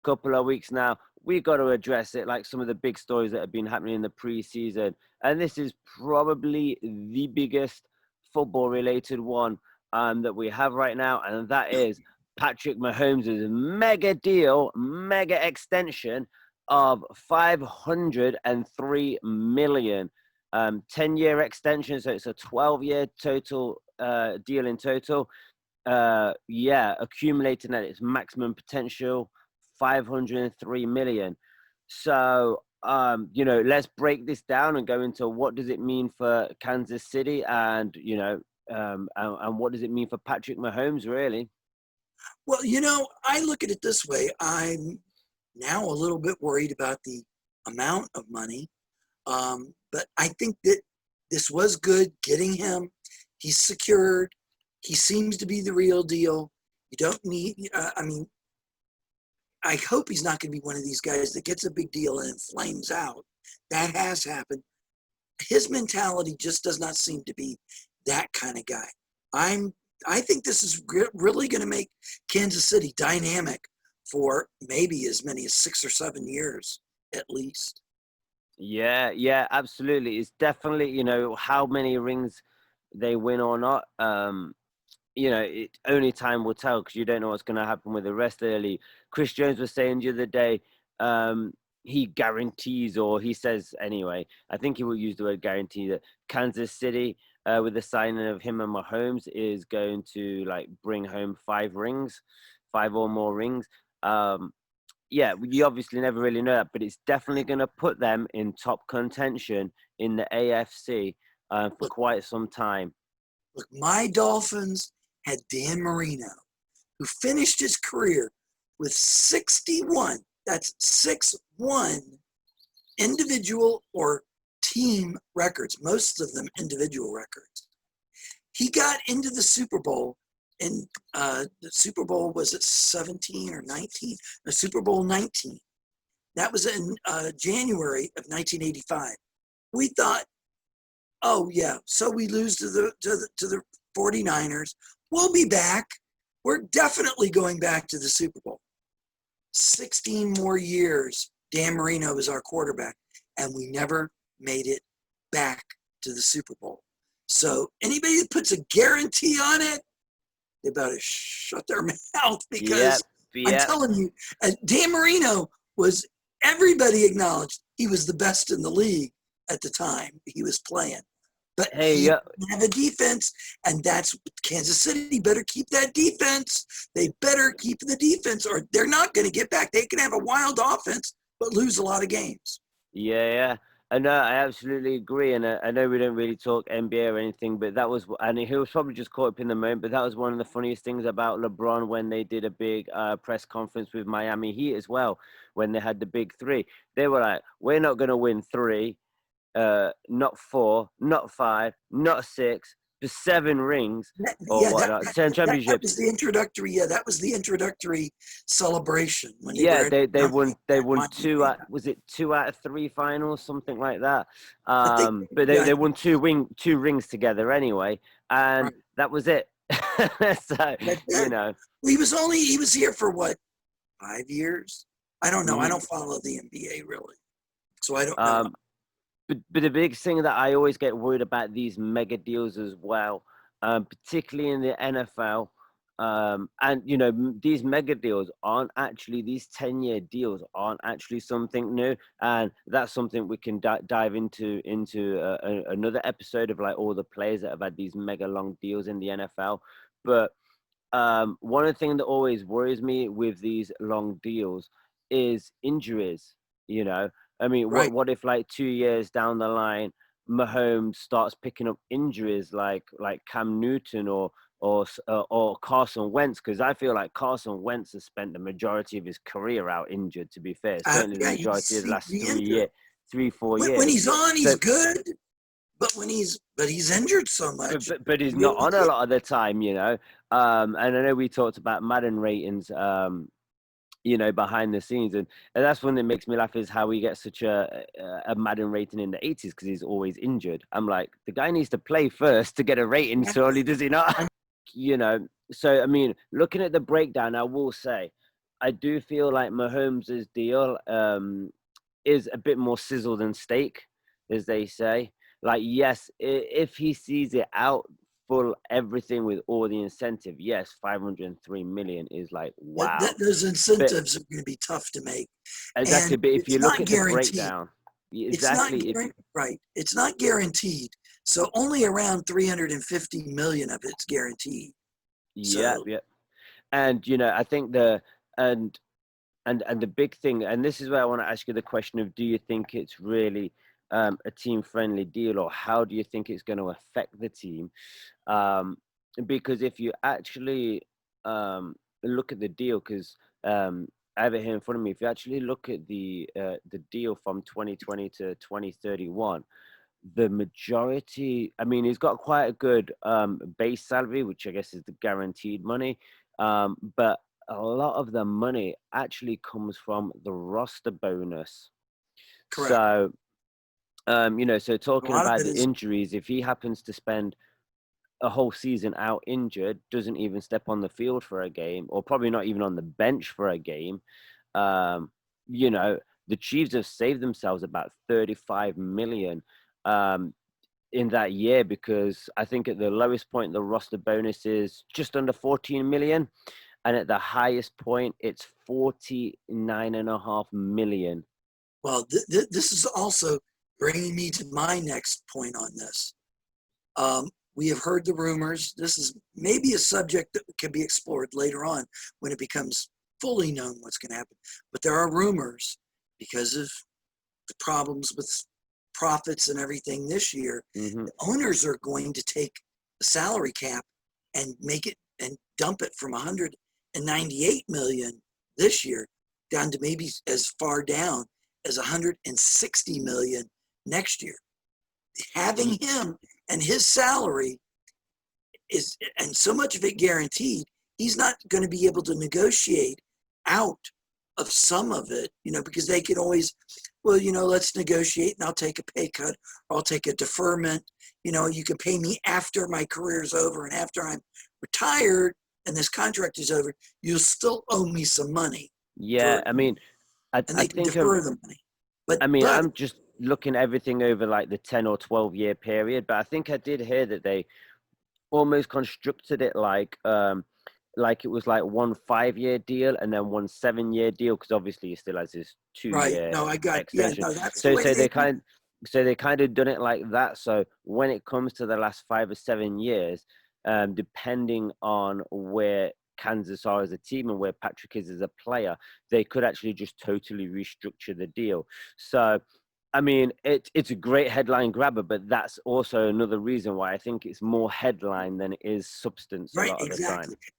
couple of weeks now, we got to address it, like some of the big stories that have been happening in the preseason. And this is probably the biggest football-related one that we have right now, and that is Patrick Mahomes' mega deal, mega extension of $503 million. 10-year extension, so it's a 12-year total deal in total. Accumulating at its maximum potential, 503 million. So, let's break this down and go into what does it mean for Kansas City, and and what does it mean for Patrick Mahomes, really? Well, I look at it this way. I'm now a little bit worried about the amount of money, but I think that this was good getting him. He's secured. He seems to be the real deal. You don't need, I hope he's not going to be one of these guys that gets a big deal and flames out. That has happened. His mentality just does not seem to be that kind of guy. I think this is really going to make Kansas City dynamic for maybe as many as 6 or 7 years at least. Yeah, absolutely. It's definitely, how many rings they win or not. Only time will tell, because you don't know what's going to happen with the rest of the league. Chris Jones was saying the other day, he guarantees, or he says anyway, I think he will use the word guarantee, that Kansas City, with the signing of him and Mahomes, is going to bring home 5 rings, 5 or more rings. We obviously never really know that, but it's definitely going to put them in top contention in the AFC for quite some time. Look, my Dolphins had Dan Marino, who finished his career with 61, that's 6-1 individual or team records, most of them individual records. He got into the Super Bowl, and the Super Bowl was at 17 or 19, the Super Bowl 19. That was in January of 1985. We thought, oh yeah, so we lose to the 49ers. We'll be back. We're definitely going back to the Super Bowl. 16 more years, Dan Marino was our quarterback, and we never made it back to the Super Bowl. So anybody that puts a guarantee on it, they better shut their mouth, because I'm telling you, Dan Marino was, everybody acknowledged he was the best in the league at the time he was playing. But he didn't have a defense, and that's Kansas City better keep that defense. They better keep the defense, or they're not going to get back. They can have a wild offense, but lose a lot of games. Yeah. I absolutely agree. And I know we don't really talk NBA or anything, but that was, and he was probably just caught up in the moment, but that was one of the funniest things about LeBron when they did a big press conference with Miami Heat as well, when they had the big 3. They were like, we're not going to win 3. Not 4, not 5, not 6, but 7 rings or whatnot. 10 championships. That was the introductory. Yeah, that was the introductory celebration when they won 2 out, was it 2 out of 3 finals, something like that. But they won 2 rings together anyway, and that was it. So he was here for what, 5 years? I don't know. I don't follow the NBA really, so I don't know. But the big thing that I always get worried about these mega deals as well, particularly in the NFL, and these mega deals aren't actually, these 10-year deals aren't actually something new, and that's something we can dive into another episode of all the players that have had these mega long deals in the NFL. But one of the things that always worries me with these long deals is injuries. I mean, what if 2 years down the line, Mahomes starts picking up injuries like Cam Newton or Carson Wentz? Because I feel like Carson Wentz has spent the majority of his career out injured, to be fair. Certainly the majority of the last 4 years. When he's on, he's good. But he's injured so much. But he's not on a lot of the time, And I know we talked about Madden ratings, behind the scenes, and that's one that makes me laugh, is how he gets such a Madden rating in the 80s, because he's always injured. I'm like, the guy needs to play first to get a rating, surely, does he not? So I mean, looking at the breakdown, I will say I do feel like Mahomes' deal is a bit more sizzle than steak, as they say. Like, yes, if he sees it out full everything with all the incentive, yes, 503 million is like wow. Those But incentives are going to be tough to make, exactly, and but if you it's look not at the guaranteed. breakdown, It's not exactly, if right. It's not guaranteed. So only around 350 million of it's guaranteed. yeah, So yeah. And I think and and the big thing, and this is where I want to ask you the question of, do you think it's really a team friendly deal, or how do you think it's going to affect the team? Um, because if you actually look at the deal, because I have it here in front of me. If you actually look at the deal from 2020 to 2031, the majority, I mean, he's got quite a good base salary, which I guess is the guaranteed money, but a lot of the money actually comes from the roster bonus. correct. So so A talking lot of about it the is injuries, if he happens to spend a whole season out injured, doesn't even step on the field for a game, or probably not even on the bench for a game, um, you know, the Chiefs have saved themselves about 35 million um, in that year, because I think at the lowest point, the roster bonus is just under 14 million. And at the highest point, it's 49.5 million. well. This is also bringing me to my next point on this. We have heard the rumors. This is maybe a subject that can be explored later on when it becomes fully known what's going to happen. But there are rumors because of the problems with profits and everything this year. Hmm. The owners are going to take the salary cap and make it and dump it from 198 million this year down to maybe as far down as 160 million next year. Having him and his salary is, and so much of it guaranteed, he's not going to be able to negotiate out of some of it, because they can always, well, let's negotiate and I'll take a pay cut or I'll take a deferment. You can pay me after my career's over and after I'm retired and this contract is over, you'll still owe me some money Yeah, for, I mean, and I they can think defer the money. But, I mean, but I'm just looking everything over like the 10 or 12-year period, but I think I did hear that they almost constructed it like it was like one 5-year deal and then one 7-year deal, because obviously he still has his right. 2-year No, yeah, extension. no, that's the So way so they they do it. kind of done it like that. So when it comes to the last 5 or 7 years, depending on where Kansas are as a team and where Patrick is as a player, they could actually just totally restructure the deal. So I mean, it's a great headline grabber, but that's also another reason why I think it's more headline than it is substance a Right, lot of the time. exactly.